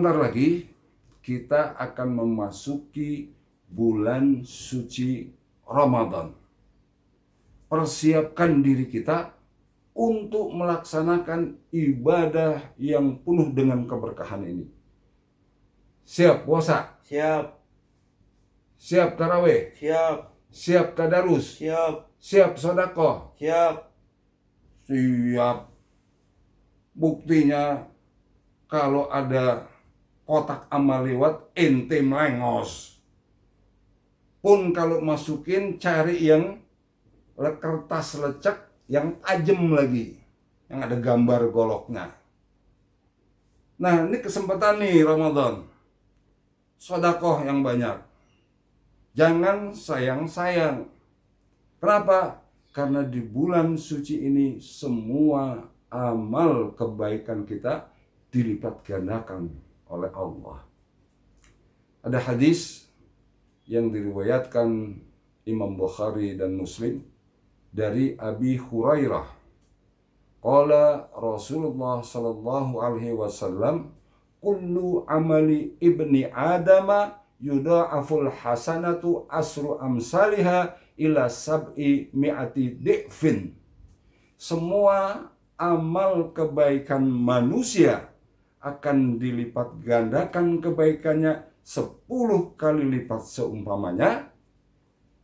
Sebentar lagi kita akan memasuki bulan suci Ramadan. Persiapkan diri kita untuk melaksanakan ibadah yang penuh dengan keberkahan ini. Siap puasa? Siap. Siap tarawih? Siap. Siap tadarus? Siap. Siap sedekah? Siap. Siap. Buktinya kalau ada kotak amal lewat, ente melengos. Pun kalau masukin, cari yang kertas lecek yang tajam lagi, yang ada gambar goloknya. Nah, ini kesempatan nih Ramadan. Sedekah yang banyak. Jangan sayang-sayang. Kenapa? Karena di bulan suci ini semua amal kebaikan kita dilipat gandakan oleh Allah. Ada hadis yang diriwayatkan Imam Bukhari dan Muslim dari Abi Hurairah. Qala Rasulullah sallallahu alaihi wasallam, kullu amali ibni adama yudha'aful hasanatu asru amsalha ila sab'i mi'ati di'fin. Semua amal kebaikan manusia akan dilipat gandakan kebaikannya 10 kali lipat seumpamanya,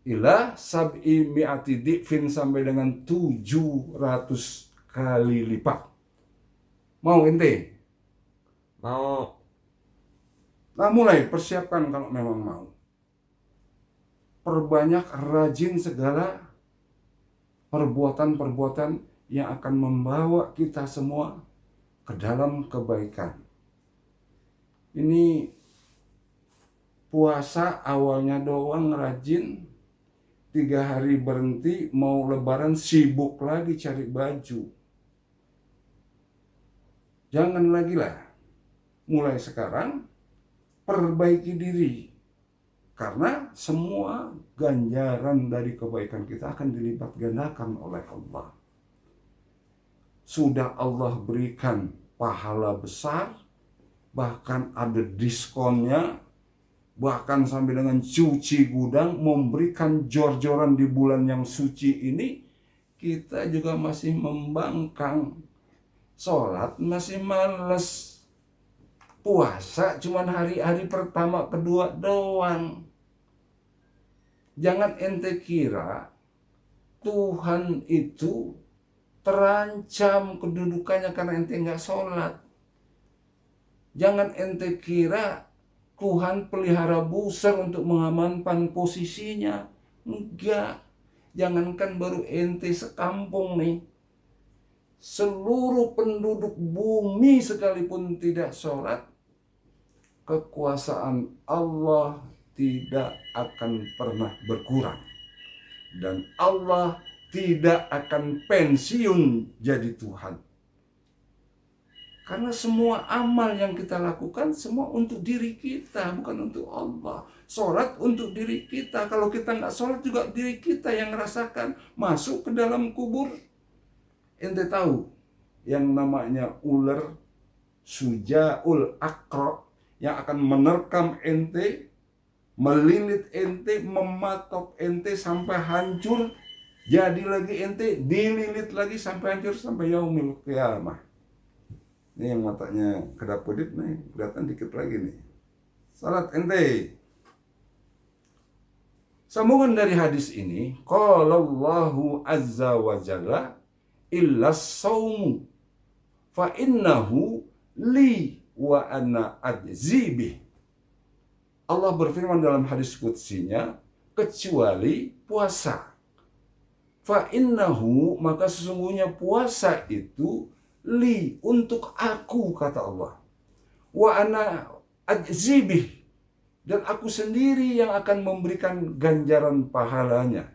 ila sab'i mi'ati di'fin, sampai dengan 700 kali lipat. Mau ente? Mau. Nah, mulai persiapkan kalau memang mau. Perbanyak, rajin segala perbuatan-perbuatan yang akan membawa kita semua ke dalam kebaikan. Ini puasa awalnya doang rajin, 3 hari berhenti, mau lebaran sibuk lagi cari baju. Jangan lagi lah. Mulai sekarang perbaiki diri. Karena semua ganjaran dari kebaikan kita akan dilipat gandakan oleh Allah. Sudah Allah berikan pahala besar, bahkan ada diskonnya, bahkan sampai dengan cuci gudang, memberikan jor-joran di bulan yang suci ini. Kita juga masih membangkang. Sholat masih males. Puasa cuman hari-hari pertama kedua doang. Jangan ente kira Tuhan itu terancam kedudukannya karena ente nggak sholat. Jangan ente kira Tuhan pelihara buser untuk mengamankan posisinya. Enggak. Jangankan baru ente sekampung nih. Seluruh penduduk bumi sekalipun tidak sholat, kekuasaan Allah tidak akan pernah berkurang. Dan Allah tidak akan pensiun jadi Tuhan. Karena semua amal yang kita lakukan semua untuk diri kita, bukan untuk Allah. Sholat untuk diri kita. Kalau kita nggak sholat juga diri kita yang merasakan. Masuk ke dalam kubur. Ente tahu yang namanya ular Sujaul Aqra yang akan menerkam ente, melilit ente, mematok ente sampai hancur, jadi lagi ente, dililit lagi sampai hancur, sampai yaumil qiyamah. Ini yang matanya kedap-kedip nih, kelihatan dikit lagi nih. Salat ente. Sambungan dari hadis ini, qala Allahu azza wa jalla, illa saumu fa innahu li wa ana ajzi bih. Allah berfirman dalam hadis qudsinya, kecuali puasa. Fa innahu, maka sesungguhnya puasa itu li, untuk aku, kata Allah. Wa ana ajzi bih, dan aku sendiri yang akan memberikan ganjaran pahalanya.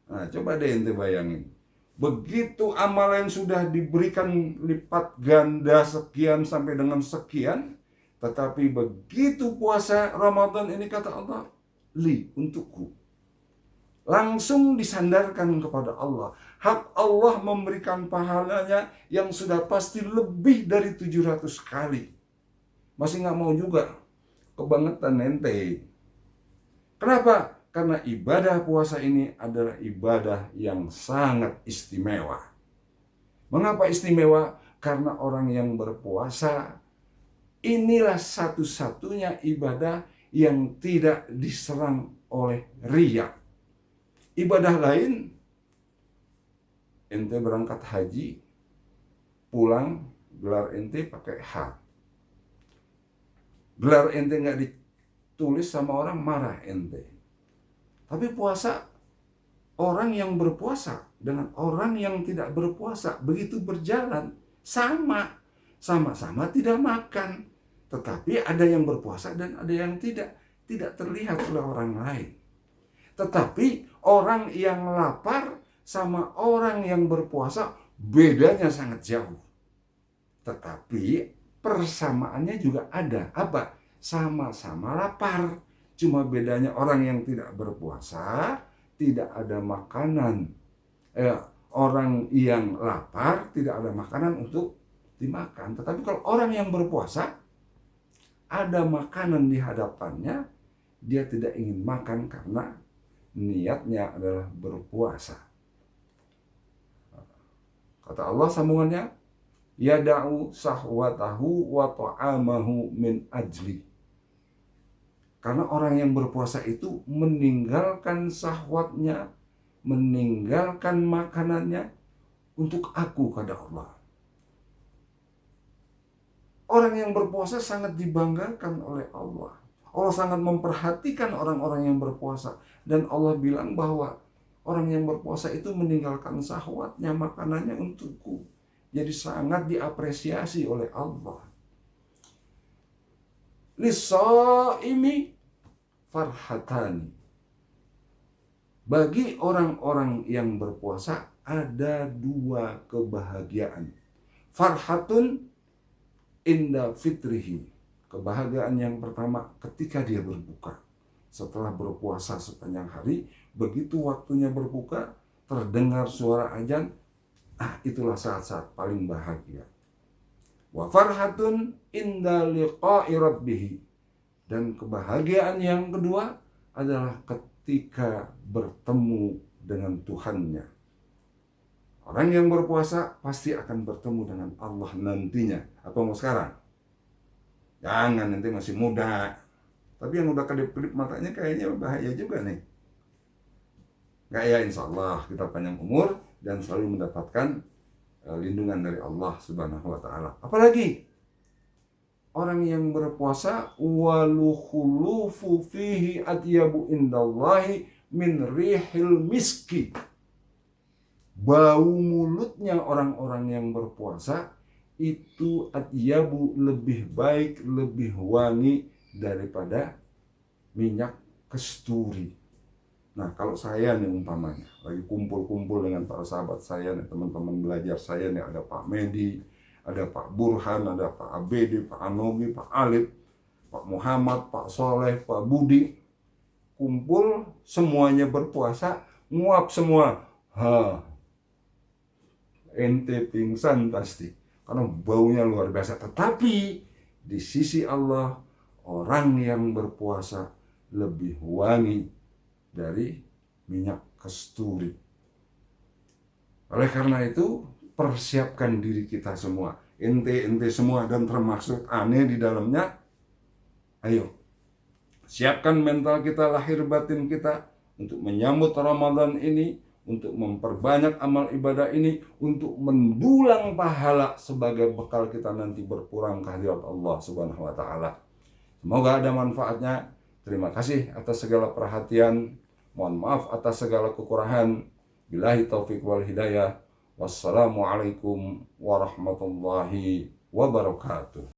Nah, coba deh ente bayangin. Begitu amalan sudah diberikan lipat ganda sekian sampai dengan sekian, tetapi begitu puasa Ramadan ini, kata Allah, li, untukku. Langsung disandarkan kepada Allah. Hak Allah memberikan pahalanya yang sudah pasti lebih dari 700 kali. masih nggak mau juga, kebangetan ente. Kenapa? Karena ibadah puasa ini adalah ibadah yang sangat istimewa. Mengapa istimewa? Karena orang yang berpuasa inilah satu-satunya ibadah yang tidak diserang oleh riya. Ibadah lain, ente berangkat haji, pulang, gelar ente pakai H. Gelar ente nggak ditulis sama orang, marah ente. Tapi puasa, orang yang berpuasa dengan orang yang tidak berpuasa begitu berjalan sama-sama tidak makan, tetapi ada yang berpuasa dan ada yang tidak terlihat oleh orang lain. Tetapi orang yang lapar sama orang yang berpuasa bedanya sangat jauh. Tetapi persamaannya juga ada. Apa? Sama-sama lapar. Cuma bedanya orang yang tidak berpuasa tidak ada makanan. Orang yang lapar tidak ada makanan untuk dimakan. Tetapi kalau orang yang berpuasa ada makanan di hadapannya, dia tidak ingin makan karena niatnya adalah berpuasa. Kata Allah sambungannya, yada'u sahwatahu wa ta'amahu min ajli. Karena orang yang berpuasa itu meninggalkan sahwatnya, meninggalkan makanannya untuk aku, kata Allah. Orang yang berpuasa sangat dibanggakan oleh Allah. Allah sangat memperhatikan orang-orang yang berpuasa. Dan Allah bilang bahwa orang yang berpuasa itu meninggalkan syahwatnya, makanannya untukku. Jadi sangat diapresiasi oleh Allah. Lis-shaimi farhatani. Bagi orang-orang yang berpuasa ada dua kebahagiaan. Farhatun inda fitrihi. Kebahagiaan yang pertama ketika dia berbuka. Setelah berpuasa sepanjang hari, begitu waktunya berbuka, terdengar suara azan, itulah saat-saat paling bahagia. Wa farhatun inda liqa'i rabbih. Dan kebahagiaan yang kedua adalah ketika bertemu dengan Tuhannya. Orang yang berpuasa pasti akan bertemu dengan Allah nantinya. Apa mau sekarang? Jangan, nanti masih muda. Tapi yang udah kedip-kedip matanya kayaknya bahaya juga nih. Gak ya, insya Allah kita panjang umur dan selalu mendapatkan lindungan dari Allah Subhanahu wa Ta'ala. Apalagi orang yang berpuasa, walukhulufu fihi atyabu indallahi min rihil miski. Bau mulutnya orang-orang yang berpuasa itu atyabu, lebih baik, lebih wangi daripada minyak kasturi. Nah, kalau saya nih umpamanya lagi kumpul-kumpul dengan para sahabat saya nih, teman-teman belajar saya nih, ada Pak Medi, ada Pak Burhan, ada Pak Abedi, Pak Anogi, Pak Alif, Pak Muhammad, Pak Soleh, Pak Budi, kumpul semuanya berpuasa, nguap semua. Ente pingsan pasti karena baunya luar biasa. Tetapi di sisi Allah, orang yang berpuasa lebih wangi dari minyak kasturi. Oleh karena itu, persiapkan diri kita semua, ente semua dan termaksud aneh di dalamnya. Ayo, siapkan mental kita, lahir batin kita untuk menyambut Ramadan ini, untuk memperbanyak amal ibadah ini, untuk mendulang pahala sebagai bekal kita nanti berpulang ke hadirat Allah Subhanahu wa Ta'ala. Semoga ada manfaatnya. Terima kasih atas segala perhatian. Mohon maaf atas segala kekurangan. Billahi taufiq wal hidayah. Wassalamualaikum warahmatullahi wabarakatuh.